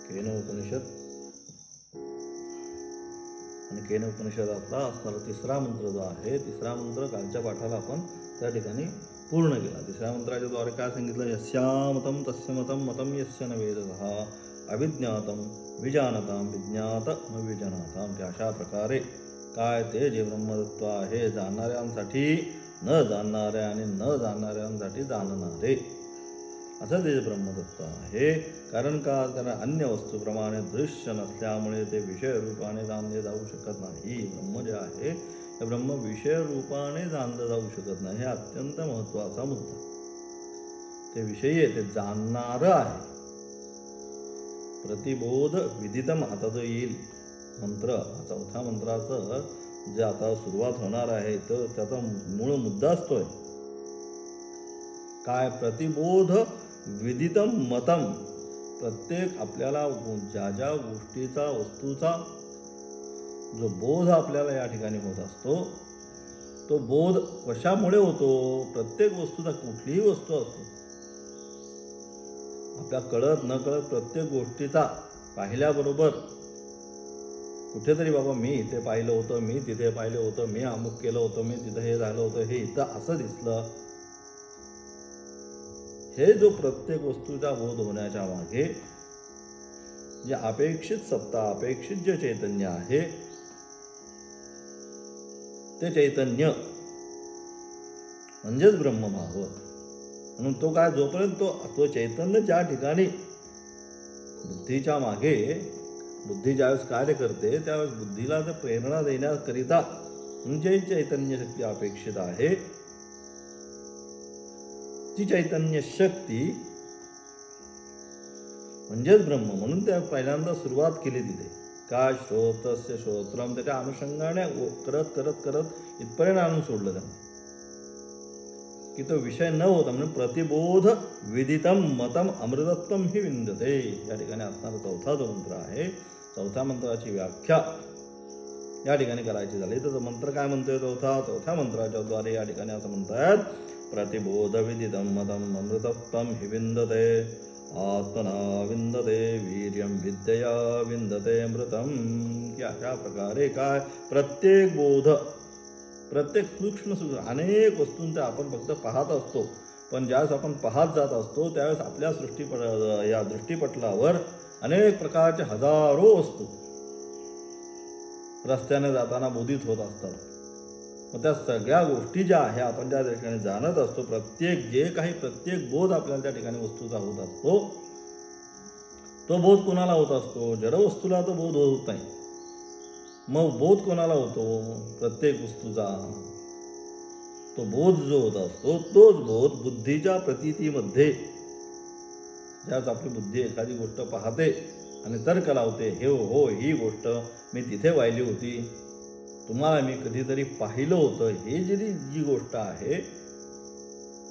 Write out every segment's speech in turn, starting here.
केन उपनिषद आणि केन उपनिषदातला असणारा तिसरा मंत्र जो आहे, तिसरा मंत्र कालच्या पाठाला आपण त्या ठिकाणी पूर्ण केला. तिसऱ्या मंत्राच्या द्वारे काय सांगितलं? यस्यामतं तस्य मतं मतं यस्य न वेदतः अविज्ञातं विजानतां विज्ञात न विजानतां. की अशा प्रकारे काय ते जे ब्रह्मतत्व आहे जाणणाऱ्यांसाठी न जाणणाऱ्या आणि न जाणणाऱ्यांसाठी जाणणारे असं ते ब्रह्मतत्व आहे. कारण का? कारण अन्य वस्तूप्रमाणे दृश्य नसल्यामुळे ते विषय रूपाने जाणले जाऊ शकत नाही. ब्रह्म जे आहे ते ब्रह्म विषय रूपाने जाणलं जाऊ शकत नाही. हे अत्यंत महत्त्वाचा मुद्दा. ते विषयी ते जाणणारं आहे. प्रतिबोध विदितम. आता जो येईल मंत्र, चौथ्या मंत्राचं जे आता सुरुवात होणार आहे तर त्याचा मूळ मुद्दा असतोय काय? प्रतिबोध विदितम मतम. प्रत्येक आपल्याला ज्या ज्या गोष्टीचा वस्तूचा जो बोध आपल्याला या ठिकाणी होत असतो तो बोध कशामुळे होतो? प्रत्येक वस्तूचा, कुठलीही वस्तू असतो, आपल्या कळत न कळत प्रत्येक गोष्टीचा पाहिल्याबरोबर कुठेतरी बाबा मी इथे पाहिलं होतं, मी तिथे पाहिलं होतं, मी अमुक केलं होतं, मी तिथं हे झालं होतं, हे इथं असं दिसलं. हे जो प्रत्येक वस्तूचा बोध होण्याच्या मागे जे अपेक्षित सत्ता, अपेक्षित जे चैतन्य आहे ते चैतन्य म्हणजेच ब्रह्मभाव. म्हणून तो काय? जोपर्यंत तो चैतन्य ज्या ठिकाणी बुद्धीच्या मागे, बुद्धी ज्यावेळेस कार्य करते त्यावेळेस बुद्धीला ते प्रेरणा देण्याकरिता म्हणजे चैतन्य शक्ती अपेक्षित आहे. ती चैतन्य शक्ती म्हणजेच ब्रह्म. म्हणून त्या पहिल्यांदा सुरुवात केली तिथे काय? श्रोतस्य श्रोत्रम. त्याच्या अनुषंगाने करत करत करत इथपर्यंत आणून सोडलं त्यांना की तो विषय न होता. म्हणून प्रतिबोध विदितम मतम अमृतत्वम ही विंदते. या ठिकाणी असणारा चौथा जो मंत्र आहे, चौथ्या मंत्राची व्याख्या या ठिकाणी करायची झाली तर मंत्र काय म्हणतोय? चौथ्या मंत्राच्या द्वारे या ठिकाणी असं म्हणतात, प्रतिबोध विदितम मतम अमृतत्वम हि विंदते आत्मना विंदते वीर्यं विद्यया विंदते अमृतम. की अशा प्रकारे काय? प्रत्येक बोध, प्रत्येक सूक्ष्म अनेक वस्तूंचा आपण फक्त पाहत असतो, पण ज्यावेळेस आपण पाहत जात असतो त्यावेळेस आपल्या या दृष्टीपटलावर अनेक प्रकारचे हजारो वस्तू रस्त्याने जाताना बोधित होत असतात. मग त्या सगळ्या गोष्टी ज्या आहे आपण ज्या ठिकाणी जाणत असतो, प्रत्येक बोध आपल्याला त्या ठिकाणी वस्तूचा होत असतो. तो बोध कोणाला होत असतो? जड वस्तूला तो बोध होत नाही. मग बोध कोणाला होतो? प्रत्येक वस्तूचा तो बोध जो होत असतो तोच बोध बुद्धीच्या प्रतीतीमध्ये, ज्याच आपली बुद्धी एखादी गोष्ट पाहते आणि तर्क लावते, हे हो ही गोष्ट मी तिथे पाहिली होती, तुम्हाला मी कधीतरी पाहिलं होतं. हे जी गोष्ट आहे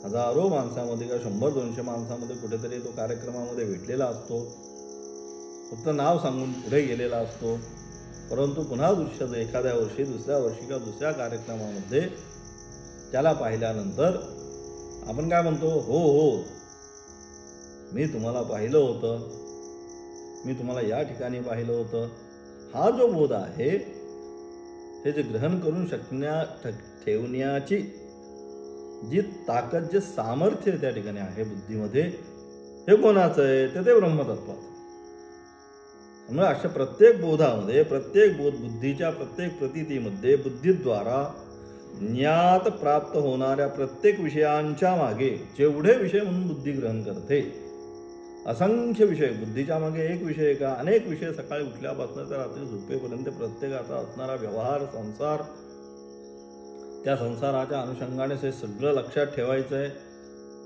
हजारो माणसामध्ये किंवा 100-200 माणसामध्ये कुठेतरी तो कार्यक्रमामध्ये भेटलेला असतो, फक्त नाव सांगून पुढे गेलेला असतो. परंतु पुन्हा एखाद्या वर्षी, दुसऱ्या वर्षी किंवा दुसऱ्या कार्यक्रमामध्ये त्याला पाहिल्यानंतर आपण काय म्हणतो? हो मी तुम्हाला पाहिलं होतं, मी तुम्हाला या ठिकाणी पाहिलं होतं. हा जो बोध आहे हे जे ग्रहण करून ठेवण्याची जी ताकद, जे सामर्थ्य त्या ठिकाणी आहे बुद्धीमध्ये, हे कोणाचं आहे? ते ब्रह्मतत्वाचं. म्हणून अशा प्रत्येक बोधामध्ये, प्रत्येक बोध बुद्धीच्या प्रत्येक प्रतीतीमध्ये बुद्धीद्वारा ज्ञात प्राप्त होणाऱ्या प्रत्येक विषयांच्या मागे जेवढे विषय म्हणून बुद्धी ग्रहण करते, असंख्य विषय, बुद्धीच्या मागे एक विषय का अनेक विषय, सकाळी उठल्यापासून तर रात्री झोपेपर्यंत प्रत्येकाचा असणारा व्यवहार, संसार, त्या संसाराच्या अनुषंगाने हे सगळं लक्षात ठेवायचं आहे.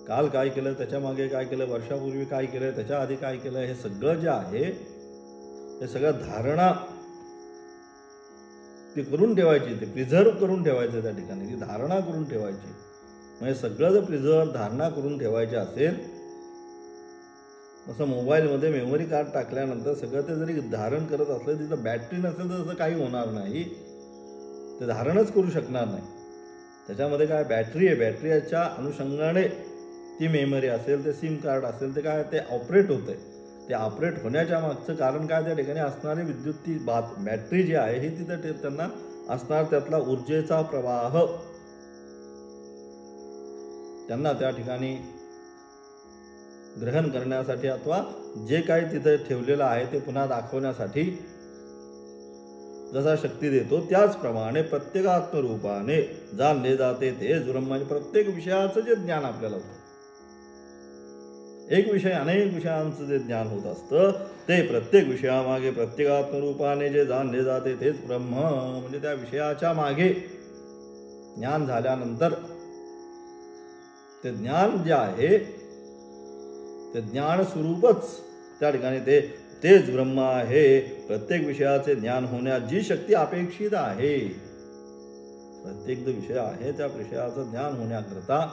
काल काय केलं, त्याच्या मागे काय केलं, वर्षापूर्वी काय केलं, त्याच्या आधी काय केलं, हे सगळं जे आहे हे सगळं धारणा ती करून ठेवायची, ते प्रिझर्व करून ठेवायचं. त्या ठिकाणी ती धारणा करून ठेवायची. म्हणजे सगळं जर प्रिझर्व धारणा करून ठेवायचे असेल, असं मोबाईलमध्ये मेमरी कार्ड टाकल्यानंतर सगळं ते जरी धारण करत असलं, तिथं बॅटरी नसेल तर तसं काही होणार नाही, ते धारणच करू शकणार नाही. त्याच्यामध्ये काय बॅटरी आहे, बॅटरीच्या अनुषंगाने ती मेमरी असेल, ते सिम कार्ड असेल, ते काय ते ऑपरेट होते, ते ऑपरेट होण्याच्या मागचं कारण काय, त्या ठिकाणी असणारी विद्युत बॅटरी जी आहे ही तिथं त्यांना असणार त्यातला ऊर्जेचा प्रवाह त्यांना त्या ठिकाणी ग्रहण करण्यासाठी अथवा जे काही तिथे ठेवलेलं आहे ते पुन्हा दाखवण्यासाठी जसा शक्ती देतो, त्याचप्रमाणे प्रत्येकात्मरूपाने जाणले जाते तेच ब्रह्म. म्हणजे प्रत्येक विषयाचं जे ज्ञान आपल्याला होतं, एक विषय अनेक विषयांचं जे ज्ञान होत असतं ते प्रत्येक विषयामागे प्रत्येकात्मरूपाने जे जाणले जाते तेच ब्रह्म. म्हणजे त्या विषयाच्या मागे ज्ञान झाल्यानंतर ते ज्ञान जे आहे ते ज्ञान स्वरूपच त्या ठिकाणी तेच ब्रह्म आहे. प्रत्येक विषयाचे ज्ञान होण्यास जी शक्ती अपेक्षित आहे, प्रत्येक जो विषय आहे त्या विषयाचं ज्ञान होण्याकरता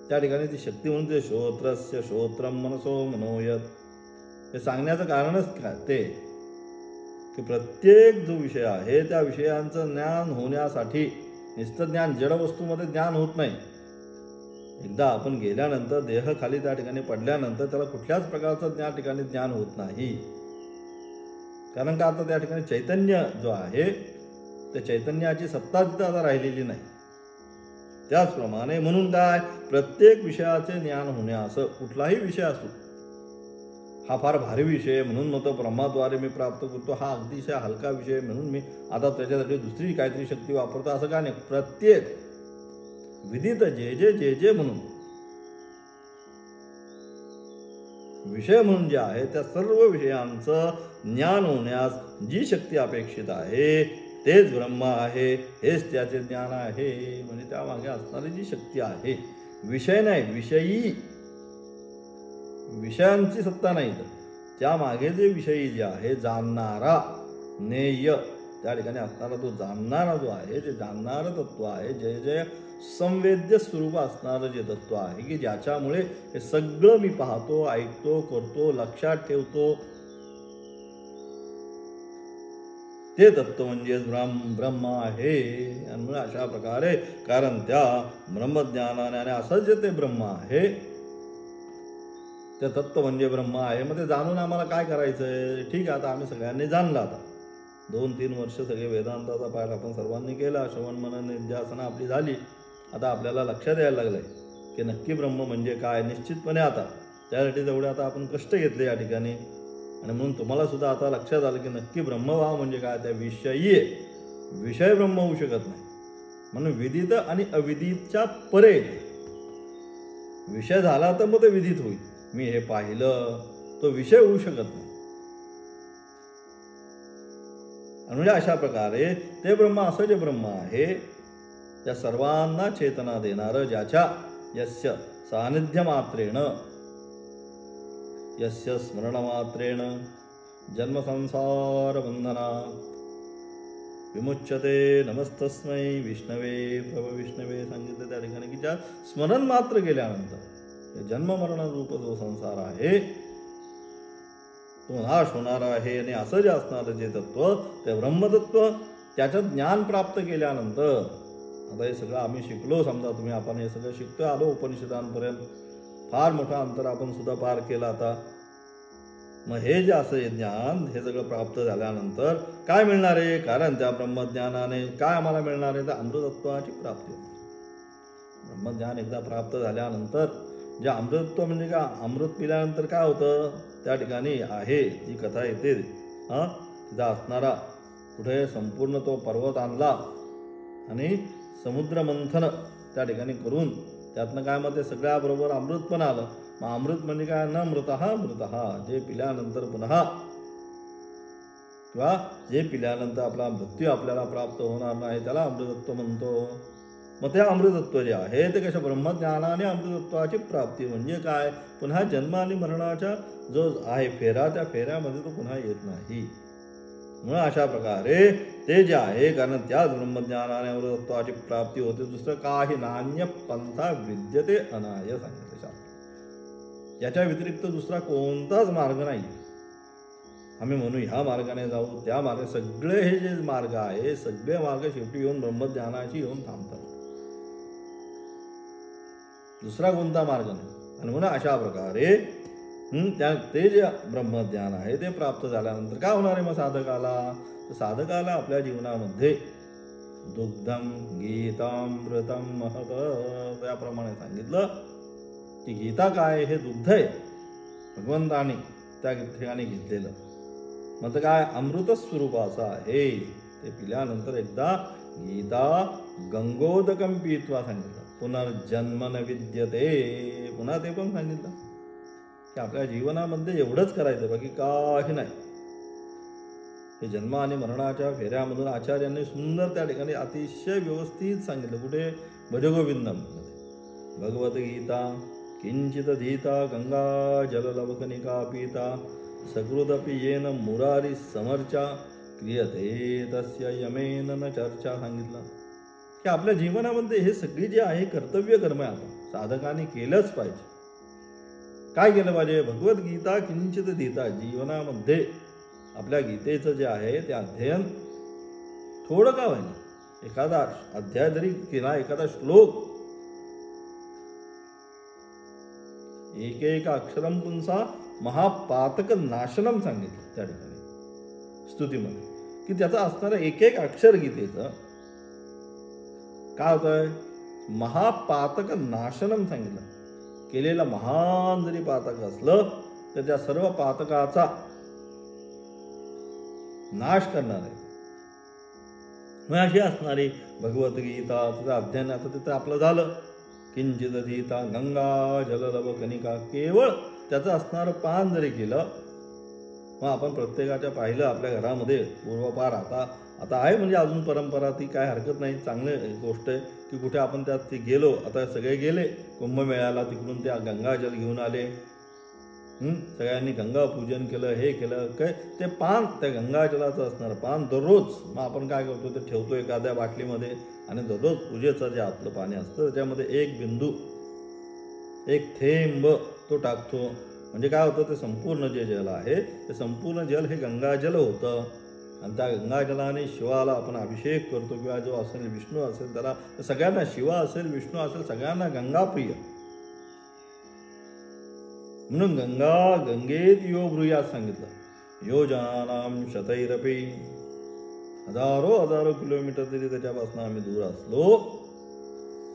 त्या ठिकाणी ती शक्ती म्हणून ते श्रोत्रस्य श्रोत्रम मनसो मनोयत हे सांगण्याचं कारणच काय ते की प्रत्येक जो विषय आहे त्या विषयांचं ज्ञान होण्यासाठी नुसतं ज्ञान जड वस्तूमध्ये ज्ञान होत नाही. एकदा आपण गेल्यानंतर देह खाली त्या ठिकाणी पडल्यानंतर त्याला कुठल्याच प्रकारचं त्या ठिकाणी ज्ञान होत नाही. कारण का आता त्या ठिकाणी चैतन्य जो आहे त्या चैतन्याची सत्ता तिथं आता राहिलेली नाही. त्याचप्रमाणे म्हणून काय, प्रत्येक विषयाचे ज्ञान होण्यास कुठलाही विषय असो, हा फार भारी विषय म्हणून मग तो ब्रह्माद्वारे मी प्राप्त करतो, हा अतिशय हलका विषय म्हणून मी आता त्याच्यासाठी दुसरी काहीतरी शक्ती वापरतो, असं काय नाही. प्रत्येक विदित जे म्हणून विषय म्हणून जे आहे त्या सर्व विषयांचं ज्ञान होण्यास जी शक्ती अपेक्षित आहे तेच ब्रह्म आहे, हेच त्याचे ज्ञान आहे. म्हणजे त्यामागे असणारी जी शक्ती आहे, विषय नाही, विषयांची सत्ता नाही, तर त्यामागे जे विषयी जे आहे जाणणारा नेय त्या ठिकाणी असणारा तो जाणणारा जो आहे ते जाणणारं तत्व आहे, जे संवेद्य स्वरूप असणारं जे तत्व आहे की ज्याच्यामुळे हे सगळं मी पाहतो, ऐकतो, करतो, लक्षात ठेवतो, ते तत्व म्हणजे ब्रह्म आहे. आणि अशा प्रकारे कारण त्या ब्रह्मज्ञानाने असं जे ते ब्रह्म आहे ते तत्व म्हणजे ब्रह्म आहे. मग ते जाणून आम्हाला काय करायचंय? ठीक आहे, आता आम्ही सगळ्यांनी जाणलं. आता 2-3 वर्ष सगळे वेदांताचा पाठ आपण सर्वांनी केला, श्रवण मनन निध्यासना आपली झाली. आता आपल्याला लक्षात यायला लागलंय की नक्की ब्रह्म म्हणजे काय. निश्चितपणे आता त्यासाठी जेवढे आता आपण कष्ट घेतले या ठिकाणी, आणि म्हणून तुम्हाला सुद्धा आता लक्षात आलं की नक्की ब्रह्मभाव म्हणजे काय. त्या विषय ब्रह्म होऊ शकत नाही. म्हणून विदित आणि अविदितच्या परे विषय झाला तर मग ते विदित होईल. मी हे पाहिलं, तो विषय होऊ शकत नाही. म्हणजे अशा प्रकारे ते ब्रह्म असं जे ब्रह्म आहे त्या सर्वांना चेतना देणारं, ज्याच्या यस्य सानिध्य मात्रेण यस्य स्मरण मात्रेण जन्मसंसार बंधनात् विमुच्यते नमस्तस्मै विष्णवे प्रभविष्णवे सांगितलं त्या ठिकाणी की ज्या स्मरण मात्र केल्यानंतर जन्म मरण रूप जो संसार आहे तो नाश होणार आहे. आणि असं जे असणारं जे तत्व ते ब्रह्मतत्व त्याचं ज्ञान प्राप्त केल्यानंतर, आता हे सगळं आम्ही शिकलो, समजा तुम्ही आपण हे सगळं शिकतो आलो उपनिषदांपर्यंत, फार मोठा अंतर आपण सुद्धा पार केला. आता मग हे जे असं ज्ञान हे सगळं प्राप्त झाल्यानंतर काय मिळणार आहे? कारण त्या ब्रह्मज्ञानाने काय आम्हाला मिळणार आहे? तर अमृतत्वाची प्राप्ती. ब्रह्मज्ञान एकदा प्राप्त झाल्यानंतर जे अमृतत्व म्हणजे का, अमृत पिल्यानंतर काय होतं त्या ठिकाणी आहे जी कथा येते, तिथं असणारा कुठे संपूर्ण तो पर्वत आणला आणि समुद्र मंथन त्या ठिकाणी करून त्यातनं काय मग ते सगळ्याबरोबर अमृत पण आलं. मग अमृत म्हणजे काय, न मृतः जे पिल्यानंतर पुन्हा किंवा जे पिल्यानंतर आपला मृत्यू आपल्याला प्राप्त होणार नाही त्याला अमृतत्व म्हणतो. मग ते अमृतत्व जे आहे ते कशा ब्रह्मज्ञानाने अमृतत्वाची प्राप्ती म्हणजे काय, पुन्हा जन्म आणि मरणाचा जो आहे फेरा, त्या फेऱ्यामध्ये तो पुन्हा येत नाही. म्हणून अशा प्रकारे ते जे आहे कारण त्याच ब्रह्मज्ञानाने अमृतत्वाची प्राप्ती होते. दुसरं काही नान्य पंथा विद्यते अनाय सांगितलं शास्त्र. याच्या व्यतिरिक्त दुसरा कोणताच मार्ग नाही. आम्ही म्हणू ह्या मार्गाने जाऊ त्या मार्गाने, सगळे हे जे मार्ग आहे सगळे मार्ग शेवटी येऊन ब्रह्मज्ञानाची येऊन थांबतात. दुसरा कोणता मार्ग नाही. आणि म्हणून अशा प्रकारे ते जे ब्रह्मज्ञान आहे ते प्राप्त झाल्यानंतर काय होणार आहे मग साधकाला? तर साधकाला आपल्या जीवनामध्ये दुग्धम गीतामृतम महत, त्याप्रमाणे सांगितलं की गीता काय? हे दुग्ध आहे भगवंताने त्या ठिकाणी घेतलेलं. मग काय अमृत स्वरूपाचं आहे. ते पिल्यानंतर एकदा गीता गंगोदकम पित्वा सांगितलं. पुनर्जन्म न विद्यते, पुन्हा ते पण सांगितलं की आपल्या जीवनामध्ये एवढंच करायचं, बाकी काही नाही. हे जन्म आणि मरणाच्या फेऱ्यामधून आचार्यांनी सुंदर त्या ठिकाणी अतिशय व्यवस्थित सांगितलं. कुठे? भजगोविंदम भगवद्गीता किंचित धीता गंगा जललवकनिका पीता सकृदपि येन मुरारी समर्चा क्रियते तस्य यमेन न चर्चा सांगितलं की आपल्या जीवनामध्ये हे सगळी जे आहे कर्तव्य कर्म आहे आपण साधकाने केलंच पाहिजे. काय केलं पाहिजे? भगवद्गीता किंचित धीता, जीवनामध्ये आपल्या गीतेचं जे आहे ते अध्ययन थोडं का व्हायला, एखादा अध्याय जरी केला, एखादा श्लोक, एक एक अक्षरम पुंसा महापातक नाशनम सांगितलं त्या ठिकाणी स्तुतीमध्ये, की त्याचं असणारं एक एक अक्षर गीतेचं काय होतंय? महापातक नाशनम सांगितलं. केलेलं महान जरी पातक असलं तर त्या सर्व पातकाचा नाश करणार आहे. मग अशी असणारी भगवद्गीता, तिचं अध्ययन आता तिथं आपलं झालं. किंचित धीता गंगा जललव कनिका, केवळ त्याचं असणारं पान जरी केलं. मग आपण प्रत्येकाच्या पाहिलं आपल्या घरामध्ये पूर्वपार आता आहे, म्हणजे अजून परंपरा, ती काय हरकत नाही, चांगली गोष्ट आहे की कुठे आपण त्यात ते गेलो. आता सगळे गेले कुंभमेळ्याला, तिकडून त्या गंगाजल घेऊन आले, सगळ्यांनी गंगा पूजन केलं, हे केलं. काय ते पान, त्या गंगाजलाचं असणारं पान दररोज मग आपण काय करतो, ते ठेवतो एखाद्या बाटलीमध्ये आणि दररोज पूजेचं जे आपलं पाणी असतं त्याच्यामध्ये एक बिंदू, एक थेंब तो टाकतो. म्हणजे काय होतं, ते संपूर्ण जे जल आहे ते संपूर्ण जल हे गंगाजल होतं. आणि त्या गंगाजलाने शिवाला आपण अभिषेक करतो, किंवा जो असेल विष्णू असेल त्याला, सगळ्यांना, शिवा असेल विष्णू असेल सगळ्यांना गंगाप्रिय म्हणून गंगेत यो ब्रूयात सांगितलं. योजनानाम शतैरपी, हजारो किलोमीटर जरी त्याच्यापासून आम्ही दूर असलो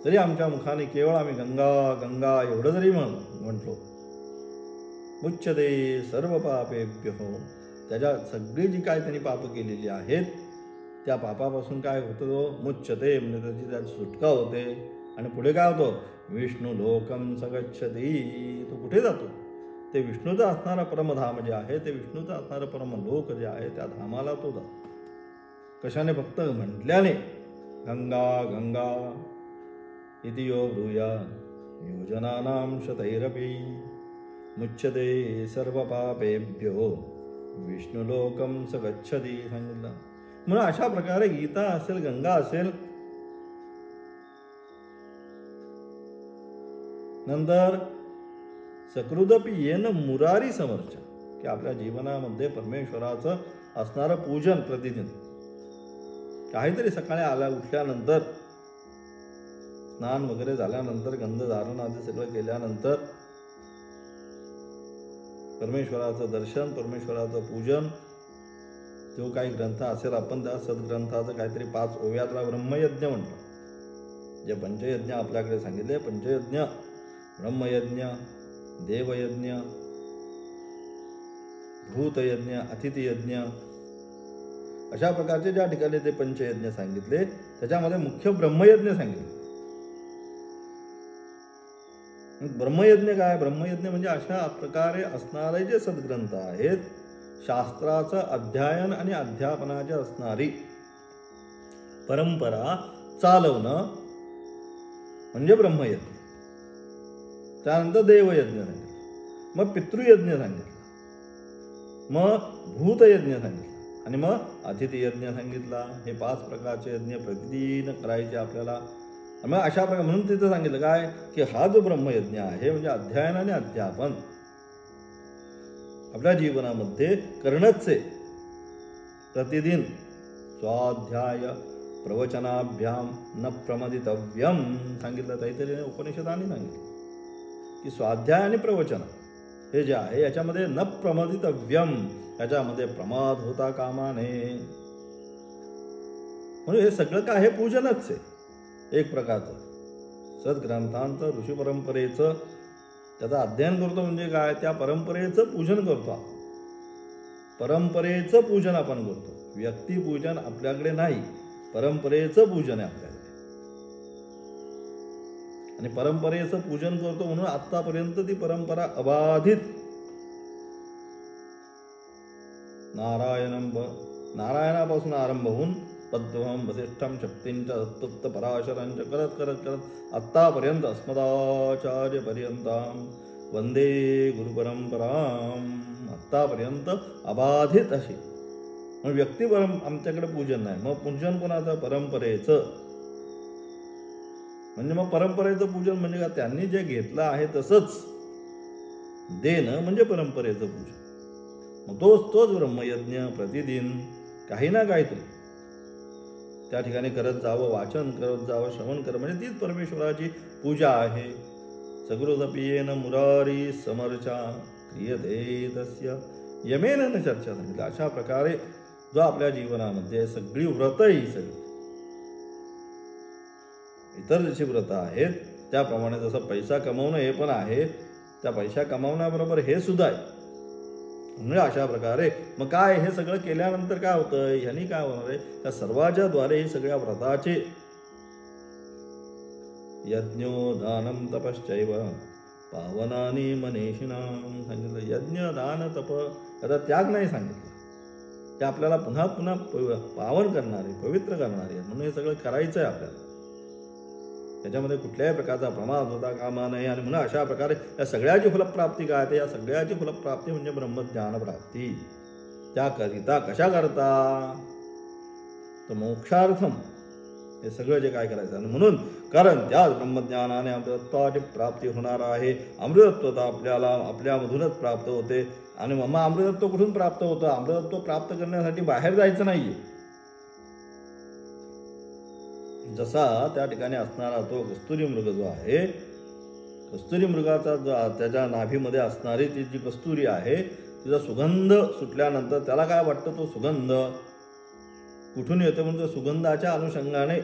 तरी आमच्या मुखाने केवळ आम्ही गंगा गंगा एवढं जरी म्हटलो, मुच्यते सर्व पापेभ्यो, त्याच्या सगळी जी काय त्यांनी पाप केलेली आहेत त्या पापापासून काय होतं, मुच्यते म्हणजे त्याची सुटका होते. आणि पुढे काय होतं, विष्णू लोकम सगच्छती, तो कुठे जातो, ते विष्णूचं असणारा परमधाम जे आहे, ते विष्णूचं असणारं परमलोक जे आहे त्या धामाला तो जातो. कशाने? फक्त म्हटल्याने. गंगा गंगा इति यो ब्रूया योजनानाम शतैरपि मुच्यते सर्व पापेभ्यो विष्णुलोकम स गच्छति सांगितलं. म्हणून अशा प्रकारे गीता असेल, गंगा असेल, नंतर सकृदपि येन मुरारी समर्चा, की आपल्या जीवनामध्ये परमेश्वराचं असणारं पूजन प्रतिदिन, काहीतरी सकाळी उठल्यानंतर, स्नान वगैरे झाल्यानंतर, गंधधारण आदी सगळं केल्यानंतर परमेश्वराचं दर्शन, परमेश्वराचं पूजन, जो काही ग्रंथ असेल आपण त्या सद्ग्रंथाचं काहीतरी 5 ओव्यातला ब्रह्मयज्ञ म्हणतो. जे पंचयज्ञ आपल्याकडे सांगितले, पंचयज्ञ, ब्रह्मयज्ञ, देवयज्ञ, भूतयज्ञ, अतिथियज्ञ, अशा प्रकारचे ज्या ठिकाणी ते पंचयज्ञ सांगितले त्याच्यामध्ये मुख्य ब्रह्मयज्ञ सांगितले. ब्रह्मयज्ञ काय? ब्रह्मयज्ञ म्हणजे अशा प्रकारे असणारे जे सद्ग्रंथ आहेत, शास्त्राचं अध्ययन आणि अध्यापनाची असणारी परंपरा चालवणं म्हणजे ब्रह्मयज्ञ. त्यानंतर देवयज्ञ सांगितलं, मग पितृयज्ञ सांगितलं, मग भूतयज्ञ सांगितलं, आणि मग अतिथियज्ञ सांगितला. हे 5 प्रकारचे यज्ञ प्रतिदिन करायचे आपल्याला. मग अशा प्रकारे म्हणून तिथं सांगितलं काय, की हा जो ब्रह्मयज्ञ आहे म्हणजे अध्ययन आणि अध्यापन आपल्या जीवनामध्ये करणंच आहे. प्रतिदिन स्वाध्याय प्रवचनाभ्याम न प्रमदितव्यम सांगितलं. काहीतरी उपनिषदांनी सांगितलं की स्वाध्याय आणि प्रवचन हे जे आहे याच्यामध्ये न प्रमदितव्यम, याच्यामध्ये प्रमाद होता कामा नये. म्हणून हे सगळं काय आहे पूजनच आहे एक प्रकारचं. सद्ग्रंथांचं, ऋषी परंपरेचं त्याचं अध्ययन करतो म्हणजे काय, त्या परंपरेचं पूजन करतो. परंपरेचं पूजन आपण करतो. व्यक्तिपूजन आपल्याकडे नाही, परंपरेचं पूजन आहे आपल्याकडे. आणि परंपरेचं पूजन करतो म्हणून आतापर्यंत ती परंपरा अबाधित नारायणापासून आरंभ होऊन पद्मं वसिष्ठं शक्तींच तत्त पराशरांच करत करत करत आत्तापर्यंत अस्मदाचार्यपर्यंतां वंदे गुरुपरंपराम, आत्तापर्यंत अबाधित अशी. मग व्यक्तिपरम आमच्याकडे पूजन नाही. मग पूजन कोणाचं, परंपरेचं. म्हणजे मग परंपरेचं पूजन म्हणजे का, त्यांनी जे घेतलं आहे तसंच देणं म्हणजे परंपरेचं पूजन. मग तोच ब्रह्मयज्ञ प्रतिदिन काही ना काहीतरी त्या ठिकाणी करत जावं, वाचन करत जावं, श्रवण करत, म्हणजे तीच परमेश्वराची पूजा आहे. सगृदपियेन मुरारी समर्चा क्रियते तस्य यमेन न चर्चा. सांगितलं अशा प्रकारे जो आपल्या जीवनामध्ये सगळी व्रतं ही सगळी इतर जशी व्रतं आहेत त्याप्रमाणे जसं पैसा कमवणं हे पण आहे, त्या पैसा कमावण्याबरोबर हे सुद्धा आहे. म्हणजे अशा प्रकारे मग काय हे सगळं केल्यानंतर काय होतं, ह्यांनी काय होणार आहे, त्या सर्वाच्या द्वारे ही सगळ्या व्रताचे यज्ञो दानम तपश्चैव पावनानी मनीषिणाम सांगितलं. यज्ञ दान तप याचा त्याग नाही सांगितलं, ते आपल्याला पुन्हा पुन्हा पावन करणारे, पवित्र करणारे, म्हणून हे सगळं करायचं आहे आपल्याला. त्याच्यामध्ये कुठल्याही प्रकारचा प्रमाद होता कामा नये. आणि म्हणून अशा प्रकारे या सगळ्याची फलप्राप्ती काय आहे, या सगळ्याची फलप्राप्ती म्हणजे ब्रह्मज्ञान प्राप्ती. त्याकरिता कशा करता, तर मोक्षार्थम हे सगळं जे काय करायचं. आणि म्हणून कारण त्याच ब्रह्मज्ञानाने अमृतत्वाची प्राप्ती होणार आहे. अमृतत्व आपल्याला आपल्यामधूनच प्राप्त होते. आणि मग अमृतत्व कुठून प्राप्त होतं, अमृतत्व प्राप्त करण्यासाठी बाहेर जायचं नाहीये. जसा त्या ठिकाणी असणारा तो कस्तुरी मृग जो आहे, कस्तुरी मृगाचा जो त्याच्या नाभीमध्ये असणारी ती जी कस्तुरी आहे, तिचा सुगंध सुटल्यानंतर त्याला काय वाटतं, तो सुगंध कुठून येतो म्हणजे सुगंधाच्या अनुषंगाने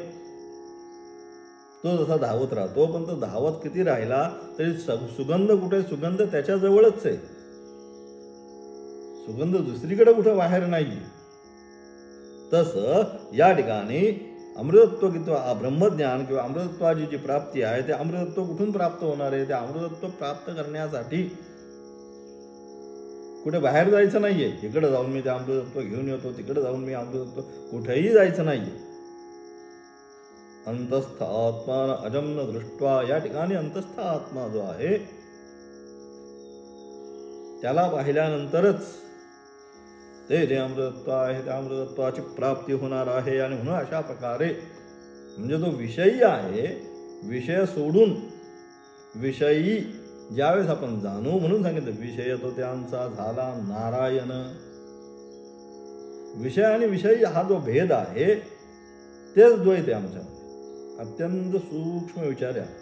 तो जसा धावत राहतो. पण तो धावत किती राहिला तरी सुगंध कुठे, सुगंध त्याच्या जवळच आहे, सुगंध दुसरीकडे कुठे बाहेर नाही. तसं या ठिकाणी अमृतत्व किंवा ब्रह्मज्ञान किंवा अमृतत्वाची जी प्राप्ती आहे, ते अमृतत्व कुठून प्राप्त होणार आहे, ते अमृतत्व प्राप्त करण्यासाठी कुठे बाहेर जायचं नाहीये. इकडे जाऊन मी ते अमृतत्व घेऊन येतो, तिकडे जाऊन मी अमृतत्व, कुठेही जायचं नाहीये. अंतस्थ आत्मा अजम्न दृष्ट्वा, या ठिकाणी अंतस्थ आत्मा जो आहे त्याला पाहिल्यानंतरच ते जे अमृतत्व आहे त्या अमृतत्वाची प्राप्ती होणार आहे. आणि म्हणून अशा प्रकारे म्हणजे तो विषयी आहे, विषय सोडून विषयी ज्यावेळेस आपण जाणू, म्हणून सांगितलं विषय तो त्यांचा झाला नारायण. विषय आणि विषयी हा जो भेद आहे तेच द्वैत आहे आमच्यामध्ये. अत्यंत सूक्ष्म विचार आहे.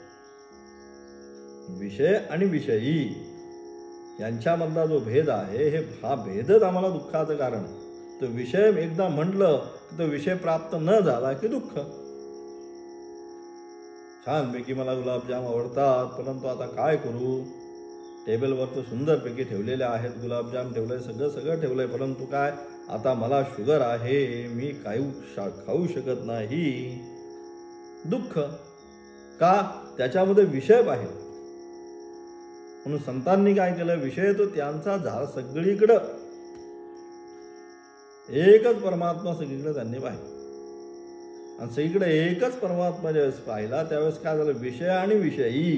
विषय आणि विषयी यांच्यामधला जो भेद आहे, हा भेदच आम्हाला दुःखाचं कारण. तो विषय एकदा म्हटलं की तो विषय प्राप्त न झाला की दुःख. छानपैकी मला गुलाबजाम आवडतात, परंतु आता काय करू, टेबलवर तर सुंदरपैकी ठेवलेले आहेत, गुलाबजाम ठेवलंय, सगळं ठेवलंय, परंतु काय आता मला शुगर आहे, मी खाऊ शकत नाही. दुःख का, त्याच्यामध्ये विषय पाहिजे. म्हणून संतांनी काय केलं, विषय तो त्यांचा झाला सगळीकडं, एकच परमात्मा सगळीकडे त्यांनी पाहिला. आणि सगळीकडे एकच परमात्मा ज्यावेळेस पाहिला त्यावेळेस काय झालं, विषय आणि विषयी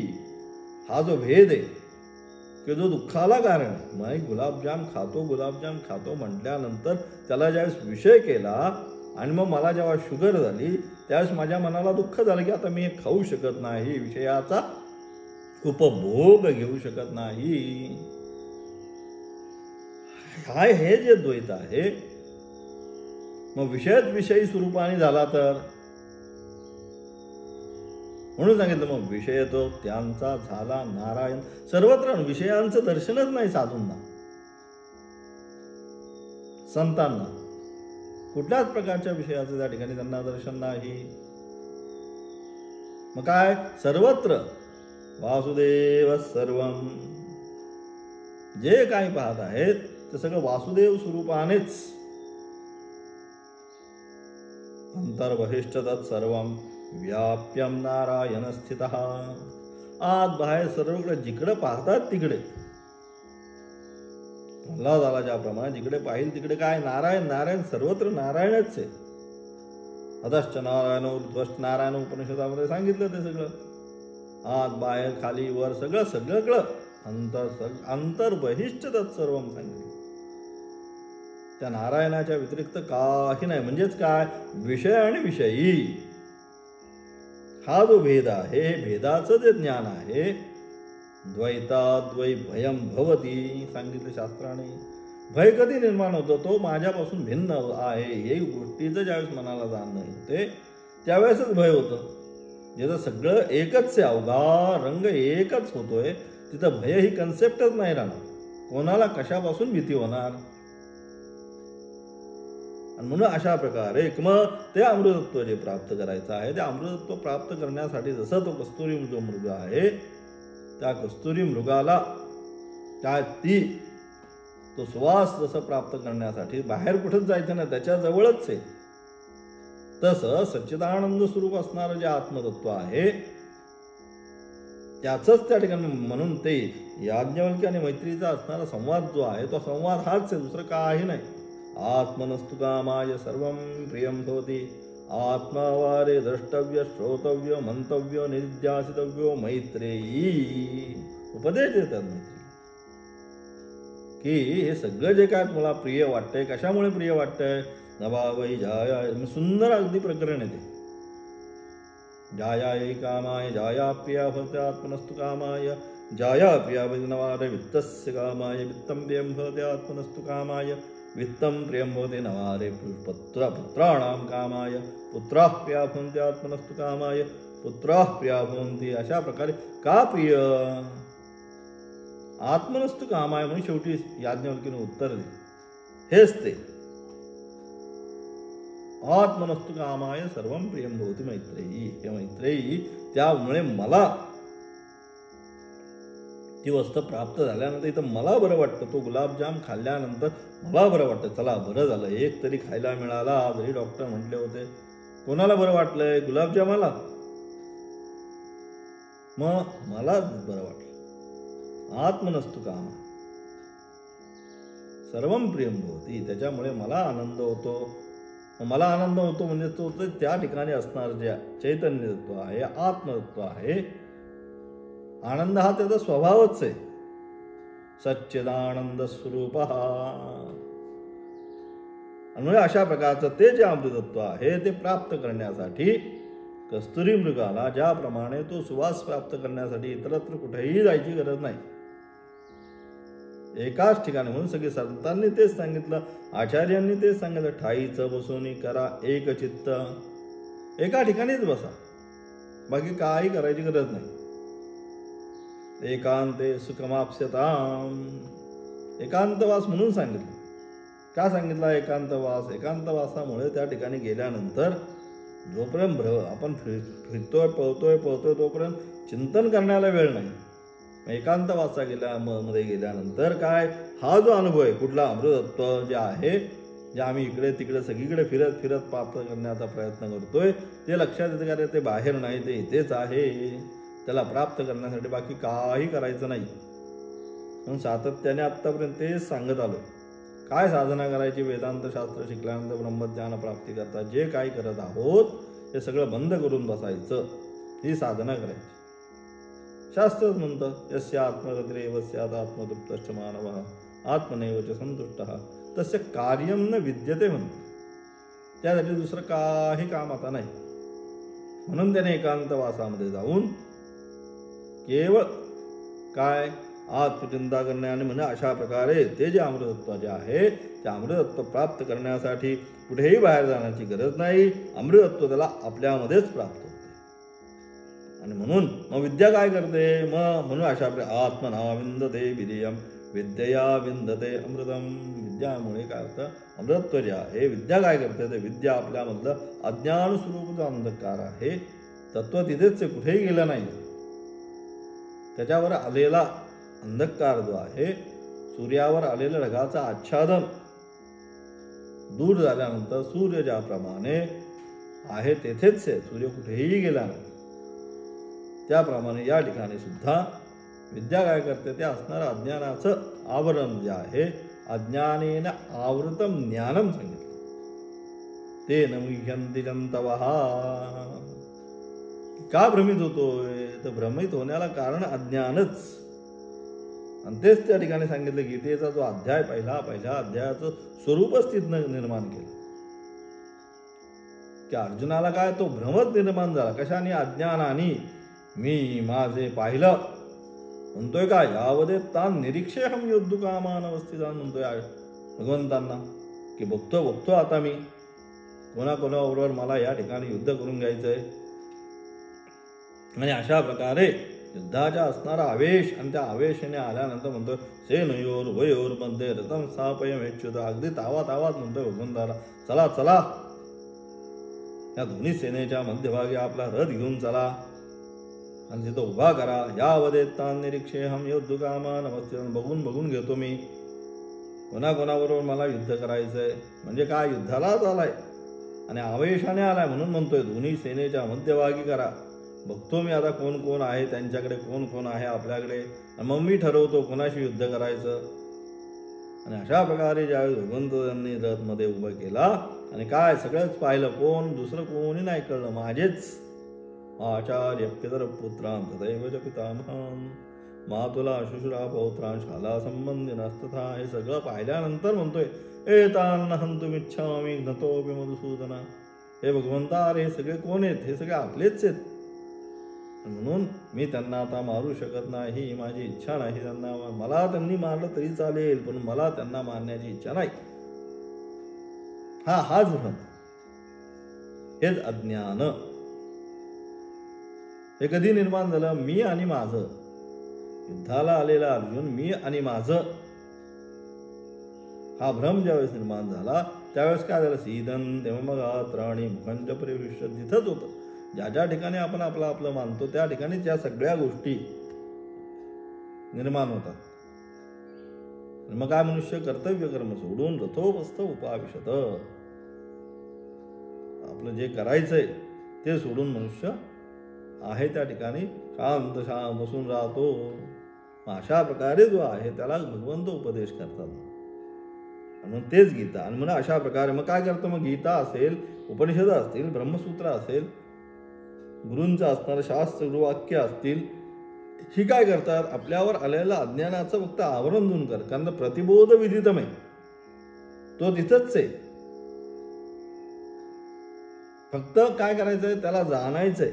हा जो भेद आहे की जो दुःखाला कारण आहे. मग गुलाबजाम खातो म्हटल्यानंतर त्याला ज्यावेळेस विषय केला आणि मग मला जेव्हा शुगर झाली त्यावेळेस माझ्या मनाला दुःख झालं की आता मी हे खाऊ शकत नाही, विषयाचा उपभोग घेऊ शकत नाही. हे जे द्वैत आहे, मग विषयच विषयी स्वरूपाने झाला तर म्हणून सांगितलं मग विषय तो त्यांचा झाला नारायण. सर्वत्र विषयांचं दर्शनच नाही साधूंना, संतांना कुठल्याच प्रकारच्या विषयाचं त्या ठिकाणी त्यांना दर्शन नाही. मग काय, सर्वत्र वासुदेव सर्वम, जे काही पाहत आहेत ते सगळं वासुदेव स्वरूपानेच. अंतर्बहिष्ठ तत्सर्वम व्याप्यम नारायण स्थित. आत बाहेर सर्वकडे जिकडे पाहतात तिकडे, प्रल्हादाला ज्याप्रमाणे जिकडे पाहिल तिकडे काय नारायण नारायण, सर्वत्र नारायणच आहे. अधश्च नारायण उर्ध्वश्च नारायण उपनिषदामध्ये सांगितलं ते सगळं. आत बाहेर खाली वर सगळं सगळं अंतर्बहिष्ठ तत्सर्वम सांगितलं. त्या नारायणाच्या व्यतिरिक्त काही नाही. म्हणजेच काय, विषय आणि विषयी हा जो भेद आहे, भेदाचं जे ज्ञान आहे, द्वैताद्वै भयम भवती सांगितलं शास्त्राने. भय कधी निर्माण होतो, तो माझ्यापासून भिन्न आहे हे गोष्टीचं ज्यावेळेस मनाला जाणं होते त्यावेळेसच भय होतं. जिथं सगळं एकच आहे, अवघा रंग एकच होतोय, तिथं भय ही कन्सेप्टच नाही राहणार. कोणाला कशापासून भीती होणार. आणि म्हणून अशा प्रकारे मग ते अमृतत्व जे प्राप्त करायचं आहे, ते अमृतत्व प्राप्त करण्यासाठी जसं तो कस्तुरी जो मृग आहे, त्या कस्तुरी मृगाला काय तो सुवास जसं प्राप्त करण्यासाठी बाहेर कुठंच जायचं नाही, त्याच्या जवळच आहे. तसं सच्चिदानंद स्वरूप असणारं जे आत्मतत्व आहे त्याचंच त्या ठिकाणी, म्हणून ते याज्ञवल्क्य आणि मैत्रीचा असणारा संवाद जो आहे तो संवाद हाच आहे, दुसरं काही नाही. आत्मनस्तु कामाय सर्वं प्रियं भवति. आत्मावारे द्रष्टव्य श्रोतव्य मंतव्य निध्यासितव्यो मैत्रेयी. उपदेश देतात मैत्री की हे सगळं जे काय मला प्रिय वाटतंय, कशामुळे प्रिय वाटतंय, नभावै जाया, सुंदर अगदी प्रकरण आहे ते. जायायै कामाय जाया प्रिया भवति आत्मनस्तु कामाय जाया प्रिया भवति नवारे वित्तस्य कामाय वित्तं प्रियं भवति आत्मनस्तु कामाय वित्तं प्रियं भवति नवारे पुत्राणां कामाय पुत्राः प्रिया भवन्ति आत्मनस्तु कामाय पुत्राः प्रिया भवन्ति. अशा प्रकारे का प्रिय, आत्मनस्तु कामाय म्हणून शेवटी याज्ञवल्क्याने उत्तर दिले. हेच ते आत्मनस्तु कामाय सर्वं प्रियं भवति मैत्रेयी. हे मैत्रेयी, त्यामुळे मला ती वस्तू प्राप्त झाल्यानंतर इथं मला बरं वाटतं. तो गुलाबजाम खाल्ल्यानंतर मला बरं वाटतं, चला बरं झालं एक तरी खायला मिळाला. जरी डॉक्टर म्हटले होते. कोणाला बरं वाटलंय, गुलाबजामाला, मग मला बरं वाटलं. आत्मनस्तु काम सर्वं प्रियं भवति, त्याच्यामुळे मला आनंद होतो. मला आनंद होतो म्हणजे तो त्या ठिकाणी असणार जे चैतन्य तत्व आहे, आत्मतत्व आहे. आनंद हा त्याचा स्वभावच आहे. सच्चिदानंद स्वरूप. आणि अशा प्रकारचं ते जे अमृतत्व आहे ते प्राप्त करण्यासाठी कस्तुरी मृगाला ज्याप्रमाणे तो सुवास प्राप्त करण्यासाठी इतरत्र कुठेही जायची गरज नाही, एकाच ठिकाणी. म्हणून सगळे संतांनी तेच सांगितलं, आचार्यांनी तेच सांगितलं, ठाईचं बसून करा एक चित्त. एका ठिकाणीच बसा, बाकी काही करायची गरज नाही. एकांते सुखमाप्स्यताम. एकांतवास म्हणून सांगितलं. का सांगितला एकांतवास? एकांतवासामुळे त्या ठिकाणी गेल्यानंतर जोपर्यंत आपण फिरतोय पळतोय तोपर्यंत चिंतन करण्याला वेळ नाही. एकांतवासा मध्ये गेल्यानंतर काय, हा जो अनुभव आहे कुठला अमृतत्व जे आहे, जे आम्ही इकडे तिकडे सगळीकडे फिरत फिरत प्राप्त करण्याचा प्रयत्न करतोय, ते लक्षात येतं का ते बाहेर नाही, ते इथेच आहे. त्याला प्राप्त करण्यासाठी बाकी काही करायचं नाही. म्हणून सातत्याने आत्तापर्यंत तेच सांगत आलो. काय साधना करायची, वेदांत शास्त्र शिकल्यानंतर ब्रह्मज्ञान प्राप्ती करता जे काही करत आहोत ते सगळं बंद करून बसायचं, ही साधना करायची. शास्त्रच म्हणतं, यस्य आत्मगतिरेव स्यात् आत्मतृप्तश्च मानवः आत्मनैव च संतुष्टः तस्य कार्यं न विद्यते म्हणतं. त्यासाठी दुसरं काही काम आता नाही. म्हणून त्याने एकांतवासामध्ये जाऊन केवळ काय आत्मचिंता करणे आणि म्हणजे अशा प्रकारे ते जे अमृतत्व जे आहे ते अमृतत्व प्राप्त करण्यासाठी कुठेही बाहेर जाण्याची गरज नाही. अमृतत्व त्याला आपल्यामध्येच प्राप्त होते. आणि म्हणून मग विद्या काय करते, मग म्हणून अशा आपल्या आत्मना विंदते विधियम विद्यया विंदते अमृतम. विद्यामुळे काय होतं, अमृतत्व जे आहे. विद्या काय करते, ते विद्या आपल्यामधलं अज्ञान स्वरूप जो अंधकार आहे तत्व तिथेच ते कुठेही गेलं नाही. त्याच्यावर आलेला अंधकार जो आहे, सूर्यावर आलेलं ढगाचं आच्छादन दूर झाल्यानंतर सूर्य ज्याप्रमाणे आहे तेथेच आहे, सूर्य कुठेही गेला नाही. त्याप्रमाणे या ठिकाणी सुद्धा विद्या काय करते, ते असणारं अज्ञानाचं आवरण जे आहे, अज्ञानेन आवृतम ज्ञानम सांगितलं. ते नमुह्यन्ति जंतवः. का भ्रमित होतोय, तर भ्रमित होण्याला कारण अज्ञानच. आणि तेच त्या ठिकाणी सांगितलं, गीतेचा जो अध्याय पहिल्या अध्यायाचं स्वरूपच तिथनं निर्माण केलं की अर्जुनाला काय तो भ्रमच निर्माण झाला. कशाने, अज्ञानाने. मी माझे पाहिलं म्हणतोय का, यावदे तान निरीक्षेहम योद्धुकामान अवस्थितान म्हणतोय भगवंतांना की बघतो आता मी कोणाकोणाबरोबर मला या ठिकाणी युद्ध करून घ्यायचंय. आणि अशा प्रकारे युद्धाचा असणारा आवेश, आणि त्या आवेशाने आल्यानंतर म्हणतो सेनयोर वयोर मध्ये रथम स्थापयमेच्युत. अगदी तावात म्हणतोय भगवंताला, चला चला या दोन्ही सेनेच्या मध्यभागी आपला रथ घेऊन चला आणि तिथं उभा करा. यावदेत तान निरीक्षेहम योद्धुकामान अवस्थितान. बघून घेतो मी कोणाकोणाबरोबर मला युद्ध करायचंय. म्हणजे काय, युद्धालाच आलाय आणि आवेशाने आलाय म्हणून म्हणतोय दोन्ही सेनेच्या मध्यभागी करा. बघतो मी आता कोण कोण आहे, त्यांच्याकडे कोण कोण आहे आपल्याकडे, आणि मग मी ठरवतो कोणाशी युद्ध करायचं. आणि अशा प्रकारे ज्यावेळी भगवंत त्यांनी रथमध्ये उभं केला आणि काय सगळंच पाहिलं, कोण दुसरं कोणी नाही कळलं, माझेच आचार्य पितर पुत्रां तदैव च पितामहां मातुला शुश्रा पौत्रां शाला संबंधी नस्तथा. हे सगळं पाहिल्यानंतर म्हणतोय एतान हंतुमिच्छामि घ्नतोऽपि मधुसूदन. हे भगवंता, अरे हे सगळे कोण आहेत, हे सगळे आपलेच आहेत, म्हणून मी त्यांना आता मारू शकत नाही. माझी इच्छा नाही त्यांना. मला त्यांनी मारलं तरी चालेल, पण मला त्यांना मारण्याची इच्छा नाही. हाच भ्रम, हेच अज्ञान. हे कधी निर्माण झालं, मी आणि माझं. युद्धाला आलेला अर्जुन मी आणि माझं, हा भ्रम ज्यावेळेस निर्माण झाला त्यावेळेस काय झालं, सीदन देवमगात्राणी मुखंच परिविष्ट. तिथंच होतं ज्या ठिकाणी आपण आपलं मानतो त्या ठिकाणी त्या सगळ्या गोष्टी निर्माण होतात. मग काय, मनुष्य कर्तव्य कर्म सोडून रथोपस्थ उपाविशत. आपलं जे करायचंय ते सोडून मनुष्य आहे त्या ठिकाणी शांत बसून राहतो. अशा प्रकारे जो आहे त्याला भगवंत उपदेश करतात, म्हणून तेच गीता. आणि म्हणून अशा प्रकारे मग काय करतं, मग गीता असेल, उपनिषद असतील, ब्रह्मसूत्र असेल, गुरूंचं असणारं शास्त्र गुरुवाक्य असतील, ही काय करतात, आपल्यावर आलेलं अज्ञानाचं फक्त आवरण दूर कर. कारण प्रतिबोध विदितमय तो तिथंच आहे. फक्त काय करायचंय, त्याला जाणायचंय.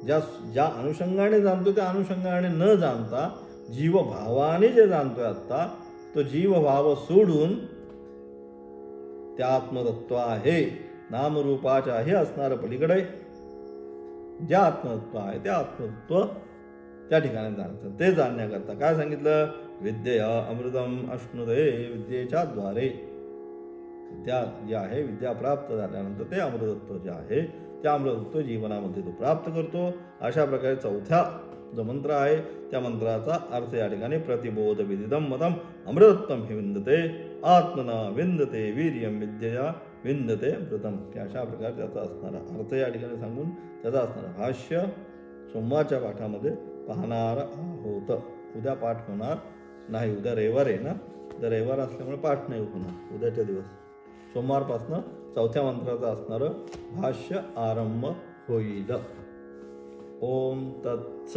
ज्या अनुषंगाने जाणतो त्या अनुषंगाने न जाणता जीवभावाने जे जाणतोय आत्ता, तो जीवभाव सोडून त्या आत्मतत्व आहे नामरूपाच्या हे असणारं पलीकडे ज्या आत्मतत्व आहे त्या आत्मतत्व त्या ठिकाणी जाणतं. ते जाणण्याकरता काय सांगितलं, विद्यया अमृतम अश्नुते. विद्येच्या द्वारे विद्या जी आहे, विद्या प्राप्त झाल्यानंतर ते अमृतत्व जे आहे त्या अमृतत्व जीवनामध्ये तो प्राप्त करतो. अशा प्रकारे चौथ्या जो मंत्र आहे त्या मंत्राचा अर्थ या ठिकाणी प्रतिबोध विदितम मदम अमृतत्वम हि विंदते आत्मना विंदते वीर्यम विद्यया विंदते अमृतम. अशा प्रकारे त्याचा असणारा अर्थ या ठिकाणी सांगून त्याचा असणारा भाष्य सोमवारच्या पाठामध्ये पाहणार आहोत. उद्या पाठ होणार नाही, उद्या रविवार आहे ना, उद्या रविवार असल्यामुळे पाठ नाही होणार उद्याच्या दिवस. सोमवारपासनं चौथ्या मंत्राचं असणारं भाष्य आरंभ होईल. ओम तत्सत.